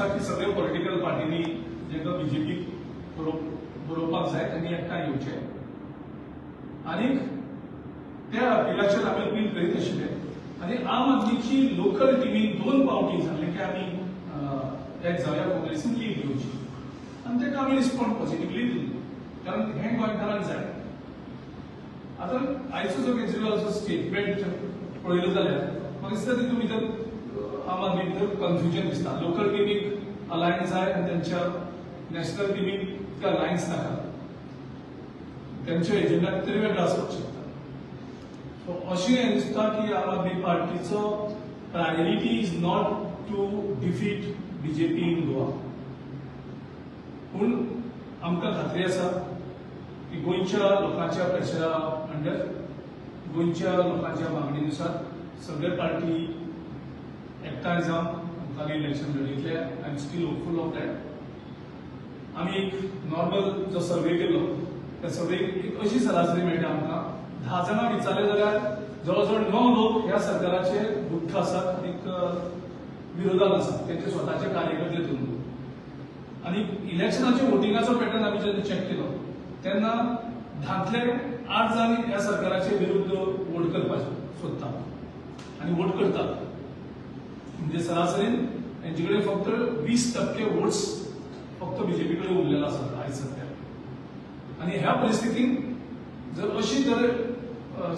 दिसता की सगळ्या पॉलिटिकल पार्टींनी जेका बीजेपी बरोवपाक जाय त्यांनी एकठांय येवचे आणि त्या इलेक्शन आमी अपील करीत आशिल्ले आणि आम आदमीची लोकल टीमी 2 फावटी सांगले की आमी एक जावया काँग्रेसीन लीड घेवची आणि तेका आमी रिस्पॉन्ड पॉझिटिव्हली दिलो कारण हे गोंयकारांक जाय. आता आयचो जो केजरीवालाचो स्टेटमेंट पळयलो जाल्यार म्हाका दिसता तितून भितर आम आदमी भितर कन्फ्युजन दिसता. लोकल टीमीक अलायन्स जाय आनी त्यांच्या नॅशनल टीमीक अलायन्स नाका, त्यांच्या एजेंडा तरी वेगळा आसपाक शकता. सो अशें हें दिसता की आम आदमी पार्टीचो priority is not to defeat BJP in Goa. पूण आमकां खात्री आसा की गोंयच्या लोकांच्या प्रेशरा अंडर, गोंयच्या लोकांच्या मागणीनुसार सगळे पार्टी एकठांय जावन आमकां इलेक्शन लढयतले. I am still hopeful of that. आमी एक नॉर्मल जो सर्वे केलो त्या सर्वेक एक अशी सरासरी मेळटा आमकां 10 जाणां विचारले जाल्यार जवळजवळ 9 लोक ह्या सरकाराचे दुख्ख आसात आनी विरोधात आसात, त्यांचे स्वताचे कार्यकर्ते धरून. आणि इलेक्शनाच्या वोटिंगाचो पॅटर्न आमी जेन्ना चॅक केलो तेन्ना 10तले 8 जाण ह्या सरकाराचे विरुद्ध वोट करपाचे सोदतात आणि वोट करतात. म्हणजे सरासरीन यांचे कडेन फक्त 20% वोट्स फक्त बीजेपी कडेन उरलेलो आसा आयज सध्या. आणि ह्या परिस्थितीत जर अशी जर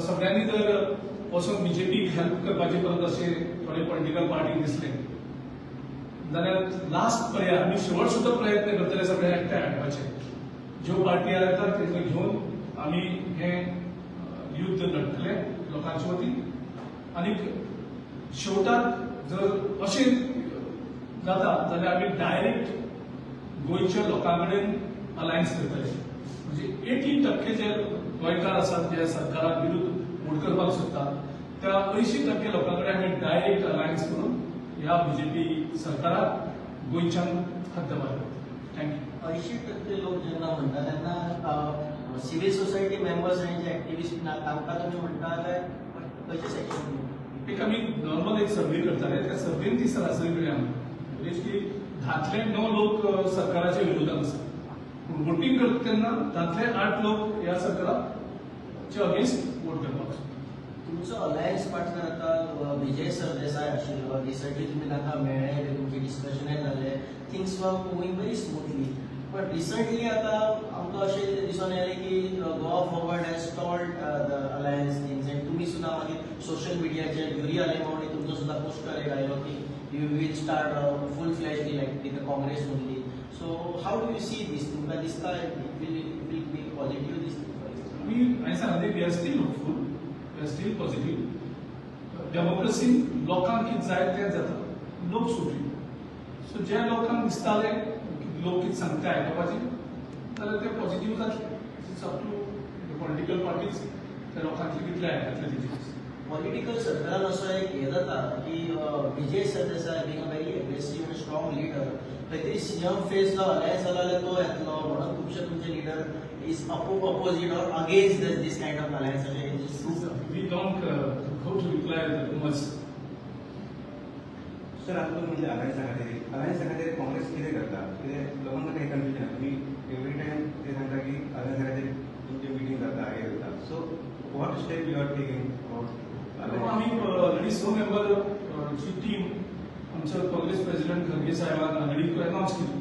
सगळ्यांनी जर वचून बीजेपीक हेल्प करपाचे परत असे थोडे पॉलिटिकल पार्टी दिसले जाल्यार लास्ट पर्याय आमी शेवट सुद्धा प्रयत्न करतले सगळे एकठांय हाडपाचे. ज्यो पार्टी येतात तेंका घेवन आमी हे युद्ध लढतले लोकांचे वतीन. आणि शेवटाक जर अशें जाता जाल्यार आमी डायरेक्ट गोंयच्या लोकां कडेन अलायन्स करतले. म्हणजे 80% जे गोंयकार आसात जे सरकाराक विरुद्ध वोट करपाक सोदतात त्या 80% लोकां कडेन आमी डायरेक्ट अलायन्स करून ह्या बीजेपी सरकाराक गोंयच्यान हद्दपार करतले. थँक्यू. 80% लोक जेन्ना म्हणटा तेन्ना सिव्हिल सोसायटी मेंबर्स आनी जे एक्टिविस्ट ना तांकां तुमी म्हणटा काय कशें सेक्शन? एक आमी नॉर्मल एक सर्वे करताले त्या सर्वेन ती सरासरी मेळ्ळ्या आमकां की 10तले 9 लोक सरकाराच्या विरोधात आसात. पूण वोटिंग करता तेन्ना 10तले 8 लोक ह्या सरकाराच्या अगेन्स्ट वोट करपाक सोदतात. तुमचो अलायन्स पार्टनर आता विजय सरदेसाय आशिल्लो. रिसंटली तुम्ही ताका मेळ्ळे, तुमचे डिस्कशनय जाले. Things were moving very smoothly. पण रिसंटली आता आमकां अशें दिसून येयलें की Goa forward has stalled the alliance things. End तुमी सुद्दां मागीर सोशल मिडियाचेर युरी आलेमावणी तुमचो सुद्दां पोस्टर एक आयलो की you will start full fledged elect in the Congress only. So how do you see this? तुमकां दिसता it will be positive this? हांवें सांगलें we are still hopeful, we are still positive. Democracy लोकांक कितें जाय तें जाता, लोक सुटली. सो ज्या लोकांक दिसतालें लोक कितें सांगता आयकपाचें जाल्यार ते पॉझिटिव्ह जातले. It's up to political parties त्या लोकांतले कितले आयकतले तेजेर. पॉलिटिकल सर्कलान असो एक हे जाता की Vijay Sardesai being a very aggressive and strong leader खंय तरी सीएम फेस जो अलायन्स जाला जाल्यार तो येतलो म्हणून खुबशे तुमचे leader is opposite or against this kind of alliance अशें. We don't go to reply much. Sir आता तुम्ही म्हणजे अलायन्सा खातीर काँग्रेस कितें करता? कितें लोकांना काही कन्फ्युजन आसा. तुम्ही एवरी टायम ते सांगता की अलायन्सा खातीर तुमचे मिटींग जाता हे जाता. So what step you are taking? आम्ही ऑलरेडी 6 मेंबरची टीम आमच्या काँग्रेस प्रेसिडेंट खरगे साहेबान ऑलरेडी अनाउन्स केली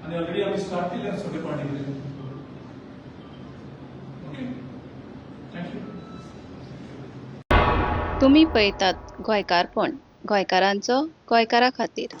आणि ऑलरेडी आम्ही स्टार्ट केले सगळे पार्टी कडेन. Okay, thank you. तुम्ही पळयतात गोंयकारपण, गोंयकारांचो गोंयकारा खातीर.